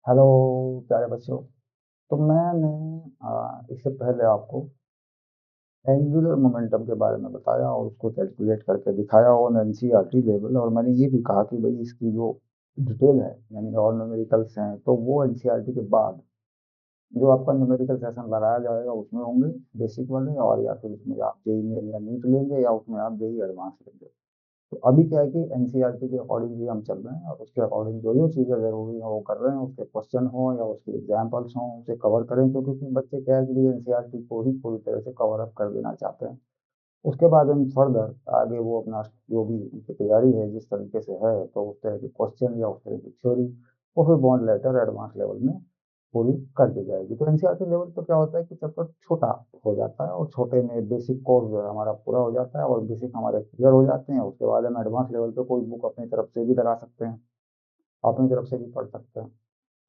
Hello प्यारे बच्चों। तो मैंने इससे पहले आपको एंगुलर मोमेंटम के बारे में बताया और उसको कैलकुलेट करके दिखाया ऑन एनसीईआरटी लेवल। और मैंने ये भी कहा कि भाई इसकी जो डिटेल है यानी और न्यूमेरिकल्स हैं तो वो एनसीईआरटी के बाद जो आपका न्यूमेरिकल सेशन लगाया जाएगा उसमें होंगे, बेसिक वाले। और या फिर उसमें आप जेई मेन या नीट लेंगे या उसमें आप जेई एडवांस लेंगे। तो अभी क्या है कि एनसीईआरटी के अकॉर्डिंग ही हम चल रहे हैं और उसके अकॉर्डिंग जो जो चीज़ें जरूरी हैं वो कर रहे हैं। उसके क्वेश्चन हो या उसके एग्जाम्पल्स हों उसे कवर करें, क्योंकि कुछ बच्चे क्या है कि एनसीईआरटी को ही पूरी तरह से कवर अप कर देना चाहते हैं। उसके बाद हम फर्दर आगे वो अपना जो भी उनकी तैयारी है जिस तरीके से है तो उस तरह के क्वेश्चन या उस तरह की थ्योरी वो फिर बॉन्ड लेटर एडवांस लेवल में पूरी कर दी जाएगी। तो एनसीईआरटी लेवल पर क्या होता है कि चैप्टर छोटा हो जाता है और छोटे में बेसिक कोर्स जो है हमारा पूरा हो जाता है और बेसिक हमारे क्लियर हो जाते हैं। उसके बाद हम एडवांस लेवल पे कोई बुक अपनी तरफ से भी लगा सकते हैं, अपनी तरफ से भी पढ़ सकते हैं।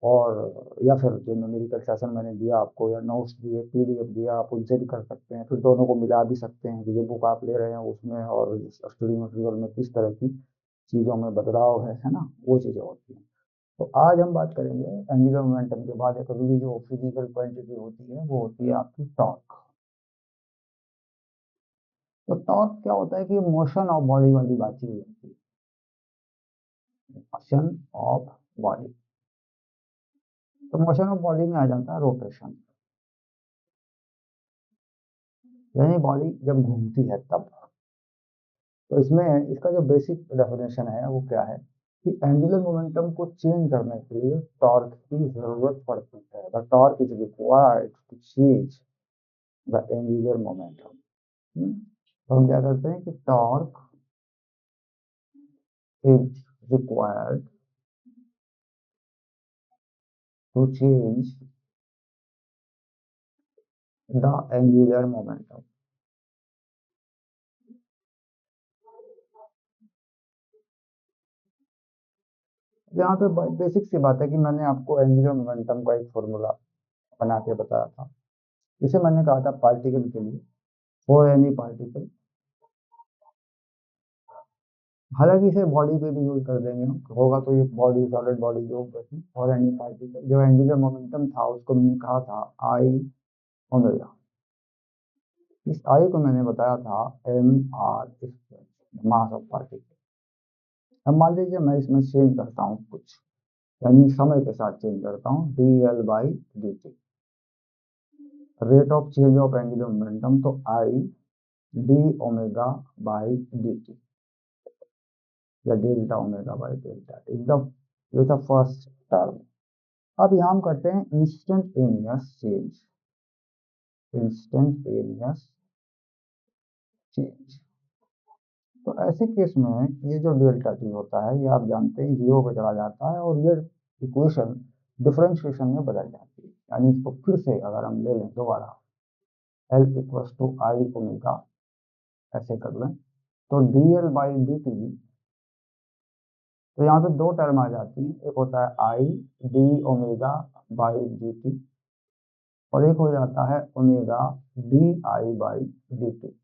और या फिर जो न्यूमेरिकल सेशन मैंने दिया आपको या नोट्स दिए पीडीएफ दिया आप उनसे भी कर सकते हैं। फिर दोनों को मिला भी सकते हैं कि जो बुक आप ले रहे हैं उसमें और स्टडी मटेरियल में किस तरह की चीज़ों में बदलाव है ना, वो चीज़ें होती हैं। तो आज हम बात करेंगे एंगुलर मोमेंटम के बाद एक अगली जो फिजिकल क्वांटिटी होती है वो होती है आपकी टॉर्क। तो टॉर्क क्या होता है कि मोशन ऑफ बॉडी वाली बात ही होती है, मोशन ऑफ बॉडी। तो मोशन ऑफ बॉडी में आ जाता है रोटेशन, यानी बॉडी जब घूमती है तब। तो इसमें इसका जो बेसिक डेफिनेशन है वो क्या है कि एंगुलर मोमेंटम को चेंज करने के लिए टॉर्क की जरूरत पड़ती है। The torque is required to change the angular momentum. तो हम क्या करते हैं कि torque is required to change the angular momentum. यहाँ पे बेसिक सी बात है कि मैंने आपको एंगुलर मोमेंटम का एक फॉर्मूला बना के बताया था, जिसे मैंने कहा था पार्टिकल के लिए, फॉर एनी पार्टिकल। हालांकि इसे बॉडी पे भी यूज कर देंगे हम, होगा तो ये बॉडी सॉलिड बॉडी जो और एनी पार्टिकल जो एंगुलर मोमेंटम था उसको मैंने कहा था आई ओमेगा। इस आई को मैंने बताया था M R square, mass of particle. अब मान लीजिए मैं इसमें चेंज करता हूँ कुछ, यानी समय के साथ चेंज करता हूँ D L by D T, rate of change of angular momentum. तो I D omega by D T या delta omega by delta T, the first term. अब यहाँ हम करते हैं इंस्टेंटेनियस चेंज, इंस्टेंटेनियस चेंज। तो ऐसे केस में ये जो डेल्टा टी होता है ये आप जानते हैं जीरो पे चला जाता है और ये इक्वेशन डिफरेंशिएशन में बदल जाती है। यानी इसको फिर से अगर हम ले लें दोबारा L equals to I omega, ऐसे कर लें तो D L by D T. तो यहाँ पे दो टर्म आ जाती हैं, एक होता है आई D omega by D T और एक हो जाता है omega D I by D T.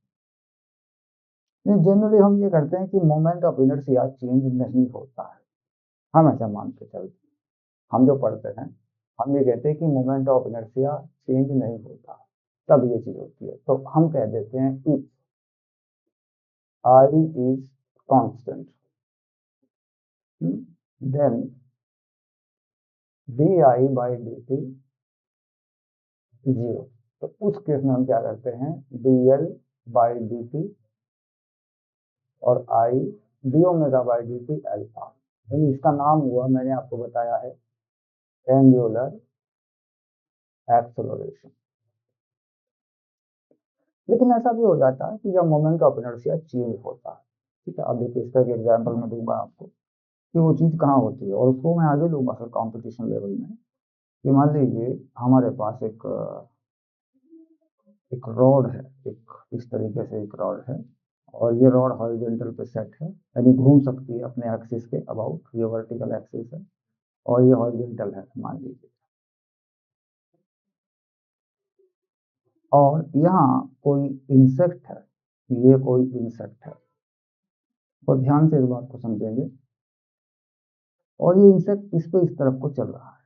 Generally हम ये करते हैं कि मोमेंट ऑफ इनर्शिया चेंज नहीं होता है, हम ऐसा मान के चलते हैं। हम जो पढ़ते हैं हम ये कहते हैं कि मोमेंट ऑफ इनर्शिया चेंज नहीं होता, तब ये चीज होती है। तो हम कह देते हैं if I is constant then D I by D T zero. तो उस केस में हम क्या करते हैं D L by D T और I D omega by D T alpha. इसका नाम हुआ, मैंने आपको बताया है, एंगुलर एक्सेलरेशन। लेकिन ऐसा भी हो जाता है कि जब मोमेंट ऑफ इनर्शिया चेंज होता है, ठीक है। अब देखिए इसका एक एग्जाम्पल मैं दूंगा आपको कि वो चीज़ कहाँ होती है और उसको मैं आगे लूंगा फिर कंपटीशन लेवल में। कि मान लीजिए हमारे पास एक रॉड है, एक इस तरीके से एक रॉड है और ये रॉड हॉरिजॉन्टल पे सेट है, यानी घूम सकती है अपने एक्सिस के अबाउट, ये वर्टिकल एक्सिस है और ये हॉरिजॉन्टल है मान लीजिए। और यहाँ कोई इंसेक्ट है, ये कोई इंसेक्ट है, तो ध्यान से इस बात को समझेंगे। और ये इंसेक्ट इस पे इस तरफ को चल रहा है,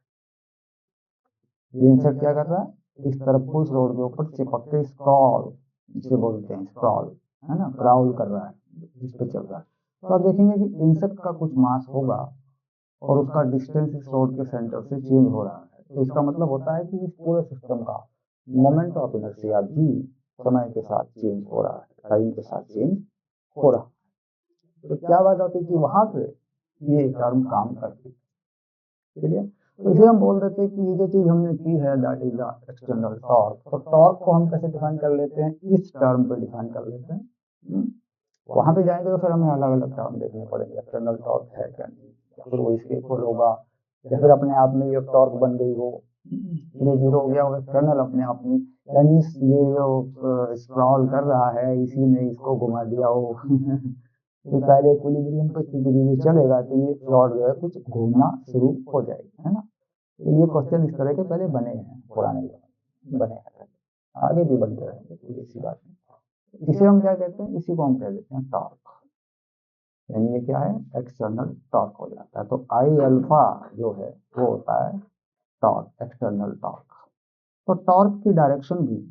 ये इंसेक्ट क्या कर रहा है, इस तरफ को इस रोड के ऊपर चिपक के स्क्रॉल, जिसे बोलते हैं स्क्रॉल, है ना, क्राउल कर रहा है, जिस पे चल रहा है। तो आप देखेंगे कि इंसेक्ट का कुछ मास होगा और उसका डिस्टेंस इस रोड के सेंटर से चेंज हो रहा है। तो इसका मतलब होता है कि इस पूरे सिस्टम का मोमेंट ऑफ इनर्शिया भी समय के साथ चेंज हो रहा है, टाइम के साथ चेंज हो रहा है। तो क्या बात होती है कि वहां पे ये टर्म काम करती है। चलिए, तो इसे हम बोल देते हैं कि ये जो चीज हमने की है that is the external torque. तो टॉर्क को हम कैसे डिफाइन कर लेते हैं, इस टर्म पे डिफाइन कर लेते हैं। वहां पे जाएंगे तो फिर हमें अलग अलग टर्म देखने पड़ेंगे, एक्सटर्नल टॉर्क है क्या नहीं, या फिर वो इसके इक्वल होगा, या फिर अपने आप में ये टॉर्क बन गई हो, ये जीरो हो गया हो एक्सटर्नल अपने आप में, यानी ये जो स्क्रॉल कर रहा है इसी ने इसको घुमा दिया हो तो पहले इक्विलिब्रियम पे स्थिति में चलेगा तो ये रॉड जो है कुछ घूमना शुरू हो जाएगी, है ना। तो ये क्वेश्चन इस तरह के पहले बने हैं, पुराने जमाने बने हैं, आगे भी बनते रहेंगे, कोई ऐसी बात नहीं। इसे हम क्या कहते हैं, इसी को हम कह देते हैं टॉर्क, यानी ये क्या है, एक्सटर्नल टॉर्क हो जाता है। तो आई अल्फा जो है वो होता है टॉर्क, एक्सटर्नल टॉर्क। तो टॉर्क की डायरेक्शन भी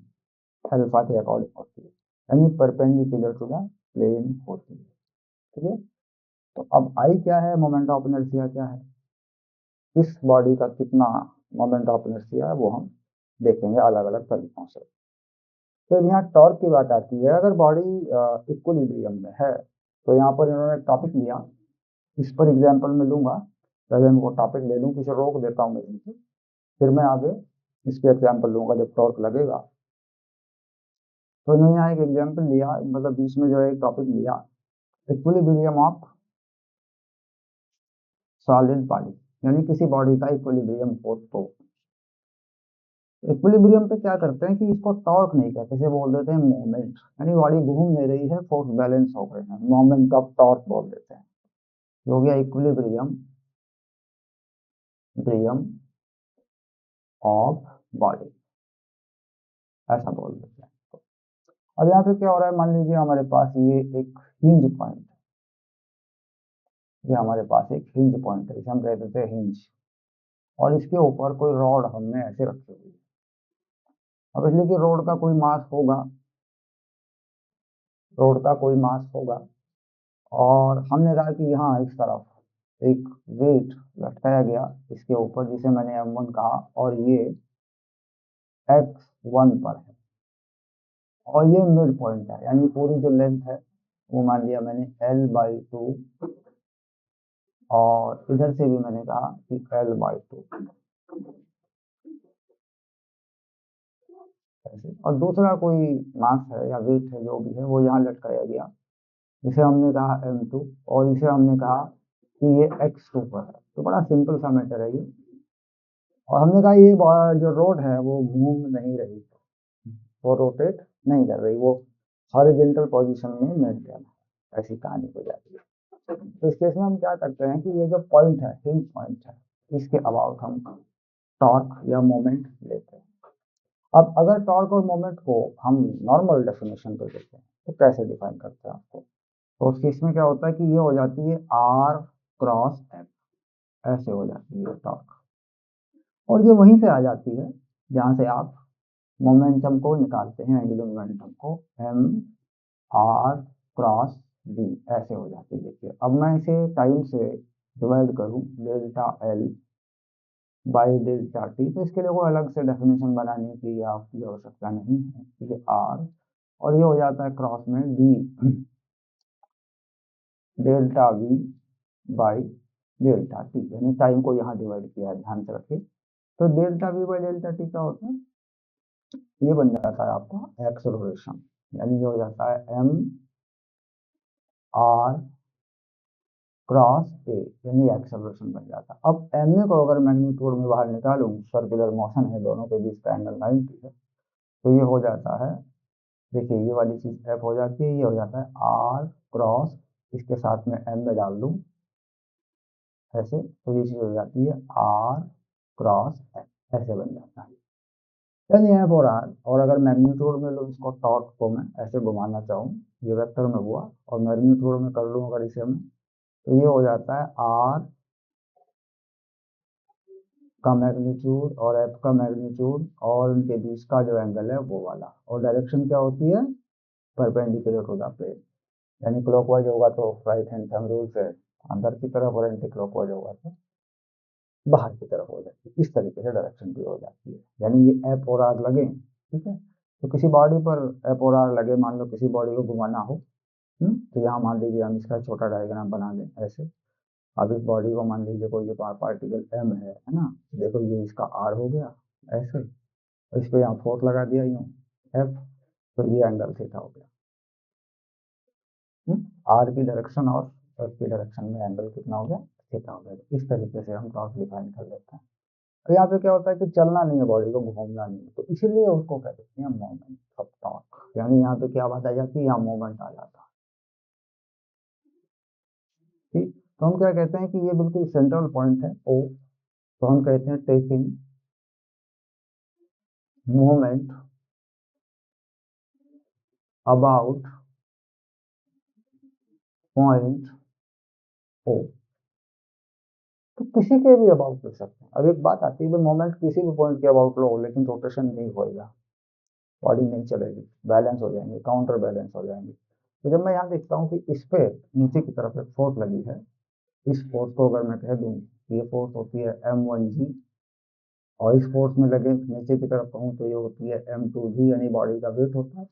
अल्फा के अकॉर्डिंग होती है, यानी परपेंडिकुलर टू द प्लेन होती है। ठीक है, तो अब आई क्या है, मोमेंट ऑफ इनर्शिया क्या है, इस बॉडी का कितना मोमेंट ऑफ इनर्शिया है वो हम देखेंगे अलग अलग तरीकों से। तो यहाँ टॉर्क की बात आती है, अगर बॉडी इक्विलिब्रियम में है तो यहाँ पर इन्होंने टॉपिक लिया, इस पर एग्जांपल में लूंगा, पहले मैं वो टॉपिक ले लूँ, किसी रोक देता हूँ मैं इनसे, फिर मैं आगे इसके एग्जांपल लूंगा जब टॉर्क लगेगा। तो इन्होंने यहाँ एक एग्जांपल लिया, मतलब बीच में जो है एक टॉपिक लिया, इक्विलिब्रियम ऑफ सॉलिड बॉडी, यानी किसी बॉडी का इक्विलिब्रियम हो तो इक्विलिब्रियम पे क्या करते हैं कि इसको टॉर्क नहीं कहते, इसे बोल देते हैं मोमेंट, यानी बॉडी घूम नहीं रही है, फोर्स बैलेंस हो गए हैं, मोमेंट ऑफ टॉर्क बोल देते हैं। हो गया इक्विलिब्रियम ब्रियम ऑफ बॉडी, ऐसा बोल देते हैं। अब यहाँ पे क्या हो रहा है, मान लीजिए हमारे पास ये एक हिंज पॉइंट है, ये हमारे पास एक हिंज पॉइंट है, इसे हम कह देते हैं हिंज, और इसके ऊपर कोई रॉड हमने ऐसे रखी हुई है। अब इसलिए कि रोड का कोई मास होगा, रोड का कोई मास होगा, और हमने कहा कि यहाँ इस तरफ एक वेट लटकाया गया इसके ऊपर, जिसे मैंने M1 कहा, और ये X1 पर है, और ये मिड पॉइंट है, यानी पूरी जो लेंथ है वो मान लिया मैंने L/2, और इधर से भी मैंने कहा कि L/2 ऐसे, और दूसरा कोई मास है या वेट है जो भी है वो यहाँ लटकाया गया, इसे हमने कहा M2, और इसे हमने कहा कि ये X2 पर है। तो बड़ा सिंपल सा मैटर है ये, और हमने कहा ये जो रोड है वो घूम नहीं रही, वो रोटेट नहीं कर रही, वो हॉरिजॉन्टल पोजीशन में मेंटेन है, ऐसी कहानी हो जाती है। तो इस केस में हम क्या करते हैं कि ये जो पॉइंट है, हिंज पॉइंट है, इसके अबाउट हम टॉर्क या मोमेंट लेते हैं। अब अगर टॉर्क और मोमेंट को हम नॉर्मल डेफिनेशन पर देते हैं तो कैसे डिफाइन करते हैं आपको, तो उस केस में क्या होता है कि ये हो जाती है R क्रॉस M, ऐसे हो जाती है टॉर्क, और ये वहीं से आ जाती है जहां से आप मोमेंटम को निकालते हैं, एंगुलर मोमेंटम को, M/R क्रॉस B, ऐसे हो जाती है। देखिए अब मैं इसे टाइम से डिवाइड करूं, delta L by delta T, तो इसके लिए कोई अलग से डेफिनेशन बनाने की आपकी आवश्यकता नहीं है, ये R, और ये हो जाता है क्रॉस में D delta V by delta T, यानी टाइम को यहाँ डिवाइड किया है, ध्यान से रखिए। तो delta V by delta T क्या होता है, ये बन जाता है आपका एक्सेलरेशन, यानी ये हो जाता है M/R क्रॉस A, यानी एक्सेलरेशन बन जाता है। अब ma को अगर मैग्नीट्यूड में बाहर निकालूं, सर्कुलर मोशन है, दोनों के बीच का एंगल 90 है, तो ये हो जाता है, देखिए ये वाली चीज F हो जाती है, ये हो जाता है R क्रॉस, इसके साथ में M में डाल दूं ऐसे, तो ये चीज हो जाती है R क्रॉस M, ऐसे बन जाता है, यानी F और R। और अगर मैग्नीट्यूड में लूँ इसको, टॉर्क को मैं ऐसे घुमाना चाहूँ, ये वेक्टर में हुआ, और मैग्नीट्यूड में कर लूँ अगर इसे मैं, तो ये हो जाता है R का मैग्नीट्यूड और एफ का मैग्नीट्यूड और उनके बीच का जो एंगल है वो वाला, और डायरेक्शन क्या होती है, परपेंडिकुलर टू द प्लेन। यानी क्लॉकवाइज होगा तो राइट हैंड थंब रूल से अंदर की तरफ, और एंटी क्लॉकवाइज होगा तो बाहर की तरफ हो जाती है। इस तरीके से डायरेक्शन भी हो जाती है। यानी ये एफ और आर लगे, ठीक है, तो किसी बॉडी पर एफ और आर लगे, मान लो किसी बॉडी को घुमाना हो, तो यहाँ मान लीजिए हम इसका छोटा डायग्राम बना दें ऐसे। अब इस बॉडी को मान लीजिए कोई ये पार्टिकल एम है ना, देखो ये इसका आर हो गया ऐसे, और इस पे यहाँ फोर्स लगा दिया यूँ एफ, तो ये एंगल थीटा हो गया। आर की डायरेक्शन और एफ की डायरेक्शन में एंगल कितना हो गया, थीटा हो गया। इस तरीके से हम टॉर्क डिफाइन कर लेते हैं। तो यहाँ पे क्या होता है कि चलना नहीं है, बॉडी को घूमना नहीं है, तो इसीलिए उसको कह देते हैं मोमेंट ऑफ टॉर्क। यानी यहाँ पे क्या बात आ जाती है, यहाँ मोमेंट आ जाता है। ठीक, तो हम क्या कहते हैं कि ये बिल्कुल सेंट्रल पॉइंट है ओ, तो हम कहते हैं taking moment about point O. तो किसी के भी अबाउट लिख सकते हैं। अब एक बात आती है, भाई मोमेंट किसी भी पॉइंट के अबाउट लो, लेकिन रोटेशन नहीं होएगा, बॉडी नहीं चलेगी, बैलेंस हो जाएंगे, काउंटर बैलेंस हो जाएंगे। तो जब मैं यहाँ देखता हूँ कि इस पे नीचे की तरफ एक फोर्स लगी है, इस फोर्स को अगर मैं कह दूँ, ये फोर्स होती है m1g, और इस फोर्स में लगे नीचे की तरफ कहूँ तो ये होती है m2g, यानी बॉडी का वेट होता है।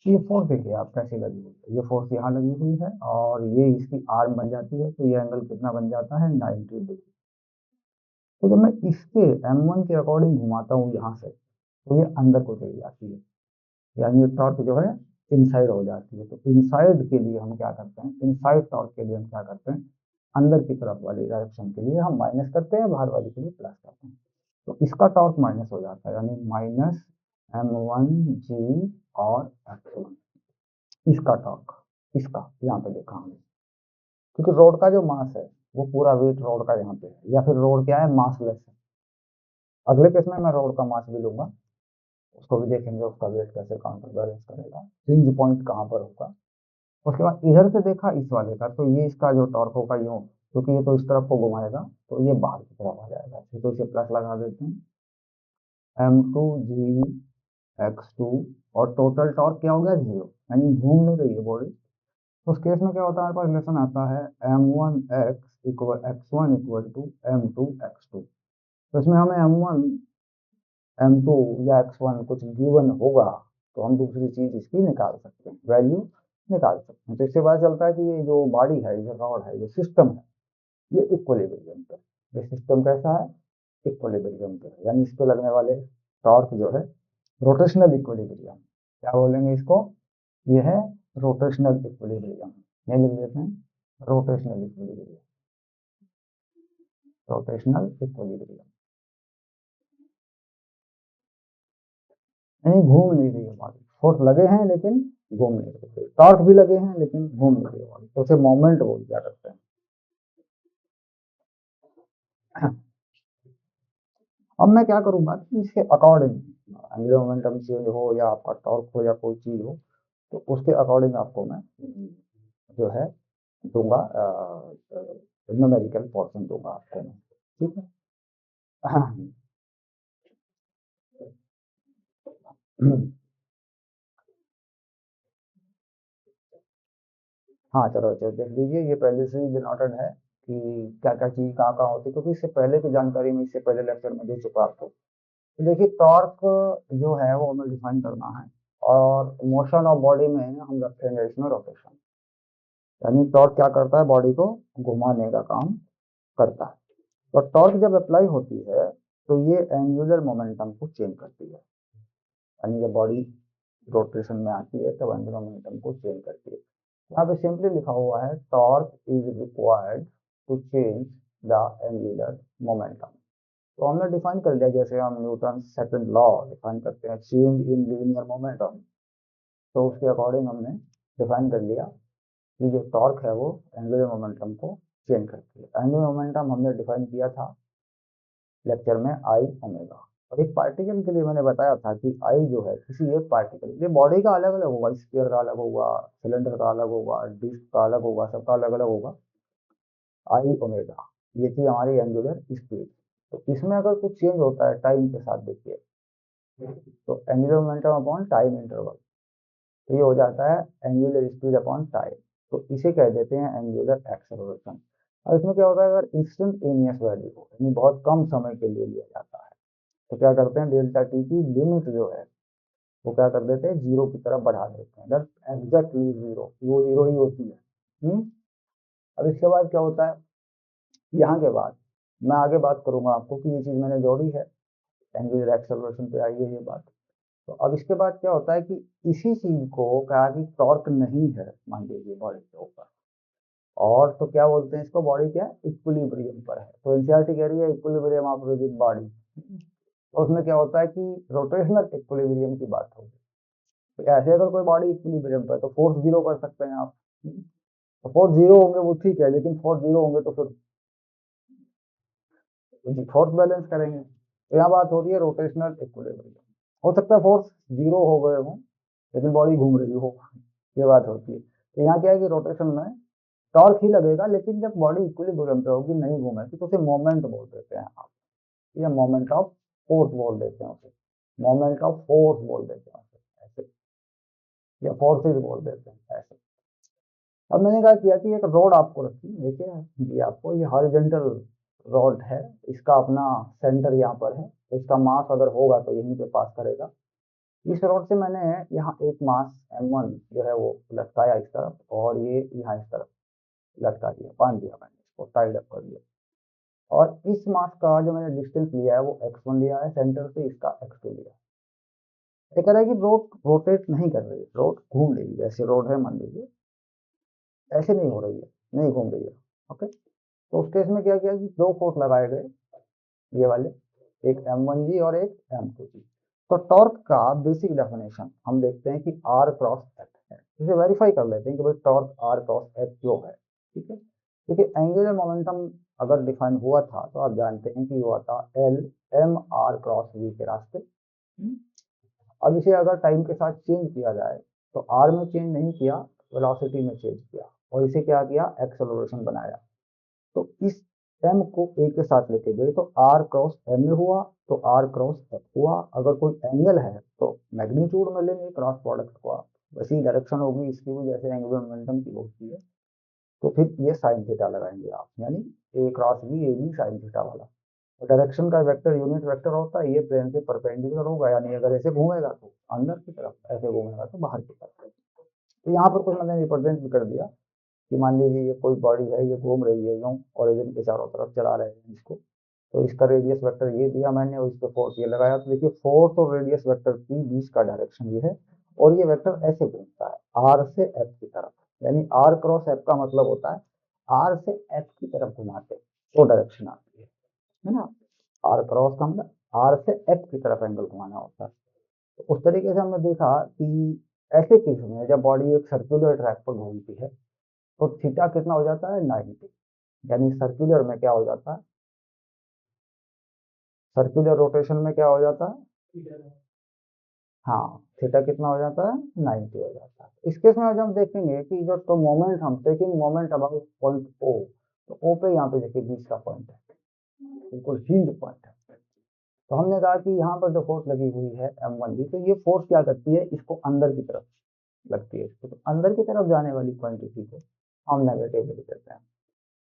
ये फोर्स देखिए आप कैसे लगी हुई है, ये फोर्स यहाँ लगी हुई है और ये इसकी आर्म बन जाती है, तो ये एंगल कितना बन जाता है, 90 डिग्री। तो जब मैं इसके m1 के अकॉर्डिंग घुमाता हूँ यहाँ से, तो ये अंदर को चली जाती है, यानी ये टॉर्क जो है इनसाइड हो जाती है। तो इनसाइड के लिए हम क्या करते हैं, इनसाइड टॉर्क के लिए हम क्या करते हैं, अंदर की तरफ वाली डायरेक्शन के लिए हम माइनस करते हैं, बाहर वाली के लिए प्लस करते हैं। तो इसका टॉर्क माइनस हो जाता है, यानी माइनस m1g और x1। इसका टॉर्क, इसका यहाँ पे देखा हमने, क्योंकि रोड का जो मास है वो पूरा वेट रोड का यहाँ पे है, या फिर रोड क्या है, मासलेस है। अगले केस में मैं रोड का मास भी लूंगा, उसको भी देखेंगे, उसका वेट कैसे काउंटर बैलेंस करेगा, हिंज पॉइंट कहाँ पर होगा। उसके बाद इधर से देखा इस वाले का, तो ये इसका जो टॉर्क होगा यूं, क्योंकि ये तो इस तरफ को घुमाएगा, तो ये बाहर की तरफ आ जाएगा, तो इसे प्लस लगा देते हैं, m2g x2, और टोटल टॉर्क क्या हो गया, 0, यानी घूम नहीं रही है बॉडी। उस केस में क्या होता है, हमारे पास रिलेशन आता है m1x equal x1 equal to m2 x2। तो इसमें हमें m1 m2 या x1 कुछ गिवन होगा, तो हम दूसरी चीज इसकी निकाल सकते हैं, वैल्यू निकाल सकते हैं। तो इससे पता चलता है कि ये जो बॉडी है, ये रॉड है, ये सिस्टम है, ये इक्विलिब्रियम पे, ये सिस्टम कैसा है, इक्विलिब्रियम पे, यानी इस पे लगने वाले टॉर्क जो है रोटेशनल इक्विलिब्रियम, क्या बोलेंगे इसको, ये है रोटेशनल इक्विलिब्रियम। ये लिख देते हैं रोटेशनल इक्विलिब्रियम, रोटेशनल इक्विलिब्रियम, यानी घूम नहीं रही है बॉडी, फोर्स लगे हैं लेकिन घूम नहीं रही, टॉर्क भी लगे हैं लेकिन घूम नहीं रही है बॉडी, तो उसे मोमेंट बोल दिया करते हैं। अब मैं क्या करूंगा कि इसके अकॉर्डिंग एंगुलर मोमेंटम चेंज हो या आपका टॉर्क हो या कोई चीज हो, तो उसके अकॉर्डिंग आपको मैं जो है दूंगा, न्यूमेरिकल पोर्शन दूंगा आपको मैं, ठीक है। हाँ हाँ, चलो चलो देख लीजिए, ये पहले से ही डिनोटेड है कि क्या क्या चीज कहाँ कहाँ होती है, क्योंकि इससे पहले की जानकारी में, इससे पहले लेक्चर में दे चुका आपको। तो देखिए टॉर्क जो है वो हमें डिफाइन करना है, और मोशन ऑफ बॉडी में हम रखेंगे इसमें रोटेशन, यानी टॉर्क क्या करता है, बॉडी को घुमाने का काम करता है। तो टॉर्क जब अप्लाई होती है तो ये एंगुलर मोमेंटम को चेंज करती है, यानी जब बॉडी रोटेशन में आती है तब एंगुलर मोमेंटम को चेंज करती है। यहाँ पे सिंपली लिखा हुआ है torque is required to change the angular momentum. तो हमने डिफाइन कर लिया, जैसे हम न्यूटन सेकंड लॉ डिफाइन करते हैं, चेंज इन लीनियर मोमेंटम, तो उसके अकॉर्डिंग हमने डिफाइन कर लिया कि जो टॉर्क है वो एंगुलर मोमेंटम को चेंज करती है। एंगुलर मोमेंटम हमने डिफाइन किया था लेक्चर में आई ओमेगा, और एक पार्टिकल के लिए मैंने बताया था कि आई जो है किसी एक पार्टिकल, ये बॉडी का अलग अलग होगा, स्फीयर का अलग होगा, सिलेंडर का अलग होगा, डिस्क का अलग होगा, सबका अलग अलग होगा, आई ओमेगा, ये थी हमारी एंगुलर स्पीड। तो इसमें अगर कुछ चेंज होता है टाइम के साथ, देखिए, तो angular momentum upon time interval, तो ये हो जाता है एंगुलर स्पीड अपॉन टाइम, तो इसे कह देते हैं एंगुलर एक्सेलरेशन। और इसमें क्या होता है, अगर इंस्टेंटेनियस वैल्यू हो, यानी बहुत कम समय के लिए लिया जाता है, तो क्या करते हैं, डेल्टा टी की लिमिट जो है वो क्या कर देते हैं, जीरो की तरफ बढ़ा देते हैं, अगर एग्जैक्टली जीरो, वो जीरो ही होती है। अब इसके बाद क्या होता है, यहाँ के बाद मैं आगे बात करूंगा आपको कि ये चीज मैंने जोड़ी है, एंगुलर एक्सेलरेशन पे आई है ये बात। तो अब इसके बाद क्या होता है कि इसी चीज को कहा कि टॉर्क नहीं है मान लीजिए बॉडी के ऊपर, और तो क्या बोलते हैं इसको, बॉडी क्या है, इक्विलिब्रियम पर है, तो एनसीईआरटी कह रही है इक्विलिब्रियम ऑफ रिजिड बॉडी। तो उसमें क्या होता है कि रोटेशनल इक्विलिब्रियम की बात होगी, तो ऐसे अगर कोई बॉडी इक्विलिब्रियम पर है तो फोर्स जीरो कर सकते हैं आप। तो फोर्स जीरो होंगे वो ठीक है, लेकिन फोर्स जीरो होंगे तो फिर फोर्स बैलेंस करेंगे, तो यहाँ बात हो रही है रोटेशनल इक्विलिब्रियम। हो सकता है फोर्स जीरो हो गए हो लेकिन बॉडी घूम रही हो, ये बात होती है। तो यहाँ क्या है कि रोटेशन में टॉर्क ही लगेगा, लेकिन जब बॉडी इक्विलिब्रियम पे होगी, नहीं घूमेगी, तो उसे मोमेंट बोल देते हैं आप, या मोमेंट ऑफ फोर्स बोल देते हैं उसे, मोमेंट ऑफ फोर्स बोल देते हैं उसे ऐसे, या फोर्सेज बोल देते हैं ऐसे। अब मैंने क्या किया कि एक रॉड आपको रखी, देखिए ये आपको, ये हॉरिजॉन्टल रॉड है, इसका अपना सेंटर यहाँ पर है, तो इसका मास अगर होगा तो यहीं पे पास करेगा। इस रॉड से मैंने यहाँ एक मास m1 जो है वो लटकाया इस तरफ, और ये यहाँ इस तरफ लटका दिया, बांध दिया मैंने इसको, टाइड अप कर दिया। और इस मास का जो मैंने डिस्टेंस लिया है वो x1 लिया है सेंटर से, इसका x2 लिया है। ये कह रहा है कि रोड रोटेट नहीं कर रही है, रोड घूम रही है, ऐसे रोड है मान लीजिए, ऐसे नहीं हो रही है, नहीं घूम रही है। ओके, तो उस केस में क्या किया कि दो फोर्स लगाए गए, ये वाले, एक m1g और एक m2g। तो टॉर्क का बेसिक डेफिनेशन हम देखते हैं कि r क्रॉस एफ है, इसे वेरीफाई कर लेते हैं कि भाई टॉर्क r क्रॉस एफ जो है, ठीक है। देखिए एंगुलर मोमेंटम अगर डिफाइन हुआ था तो आप जानते हैं कि हुआ था L m r cross v के रास्ते। अब इसे अगर टाइम के साथ चेंज किया जाए तो r में चेंज नहीं किया, वेलोसिटी में चेंज किया, और इसे क्या किया, एक्सेलरेशन बनाया। तो इस m को a के साथ लेके गए तो r क्रॉस m में हुआ, तो r क्रॉस f हुआ। अगर कोई एंगल है तो मैग्नीट्यूड में लेंगे, क्रॉस प्रोडक्ट हुआ, वैसी डायरेक्शन होगी इसकी भी जैसे एंगुलर मोमेंटम की होती है, तो फिर ये साइन थीटा लगाएंगे आप, यानी a cross b, A B sine theta वाला। तो डायरेक्शन का वेक्टर यूनिट वेक्टर होता है, ये प्लेन के परपेंडिकुलर होगा, यानी अगर ऐसे घूमेगा तो अंदर की तरफ, ऐसे घूमेगा तो बाहर की तरफ। तो यहाँ पर कुछ मैंने रिप्रेजेंट भी कर दिया कि मान लीजिए ये कोई बॉडी है, ये घूम रही है यूं, ओरिजिन के चारों तरफ चला रहे हैं इसको, तो इसका रेडियस वेक्टर ये दिया मैंने, और इस पे फोर्स ये लगाया। तो देखिए फोर्स और रेडियस वेक्टर की बीच का डायरेक्शन ये है, और ये वेक्टर ऐसे घूमता है आर से एफ की तरफ, यानी आर क्रॉस एफ का मतलब होता है आर से एफ की तरफ घुमाते, तो डायरेक्शन आती है ना। आर क्रॉस का मतलब आर से एफ की तरफ एंगल घुमाना होता है। तो उस तरीके से हमने देखा कि ऐसे केस में जब बॉडी एक सर्कुलर ट्रैक पर घूमती है तो थीटा कितना हो जाता है, 90, यानी सर्कुलर में क्या हो जाता है, सर्कुलर रोटेशन में क्या हो जाता है, हाँ, थीटा कितना हो जाता है, 90 हो जाता है। इस केस में आज हम देखेंगे कि जो तो मोमेंट हम taking moment about point O, तो ओ पे यहाँ पे देखिए बीच का पॉइंट है, बिल्कुल हिंज पॉइंट है। तो हमने कहा कि यहाँ पर जो फोर्स लगी हुई है m1g, तो ये फोर्स क्या करती है, इसको अंदर की तरफ लगती है, इसको तो अंदर की तरफ जाने वाली क्वांटिटी को हम नेगेटिव लिख देते हैं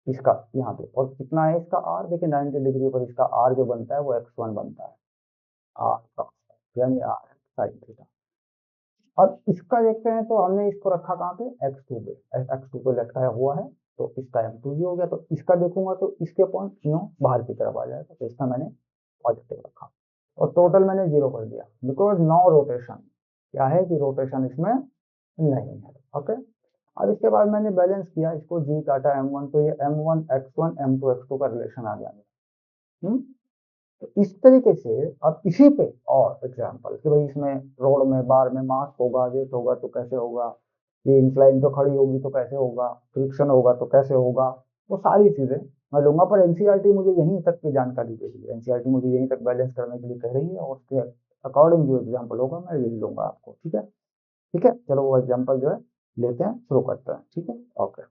इसका यहाँ पे। और कितना है इसका आर, देखिए 90 डिग्री पर इसका आर जो बनता है वो x1 बनता है, आर का यानी आर साइन थीटा। अब इसका देखते हैं, तो हमने इसको रखा कहाँ पे, x2 पे, x2 पे लटकाया हुआ है, तो इसका m2g हो गया। तो इसका देखूंगा तो इसके पॉइंट नो बाहर की तरफ आ जाएगा, तो इसका मैंने पॉजिटिव रखा, और टोटल मैंने जीरो कर दिया, बिकॉज नो रोटेशन, क्या है कि रोटेशन इसमें नहीं है। ओके, अब इसके बाद मैंने बैलेंस किया इसको, जी काटा m1, तो ये m1 x1 m2 x2 का रिलेशन आ गया। तो इस तरीके से अब इसी पे और एग्जांपल कि भाई इसमें रोड में बार में मास होगा, वेट होगा तो कैसे होगा, ये इंक्लाइन तो खड़ी होगी तो कैसे होगा, फ्रिक्शन होगा तो कैसे होगा, वो सारी चीजें मैं लूंगा। पर एनसीईआरटी मुझे यहीं तक की जानकारी दे रही है, एनसीईआरटी मुझे यहीं तक बैलेंस करने के लिए कह रही है, और उसके अकॉर्डिंग जो एग्जाम्पल होगा मैं यही लूंगा आपको। ठीक है, ठीक है, चलो वो एग्जाम्पल जो है लेते हैं, शुरू करते हैं। ठीक है, ओके।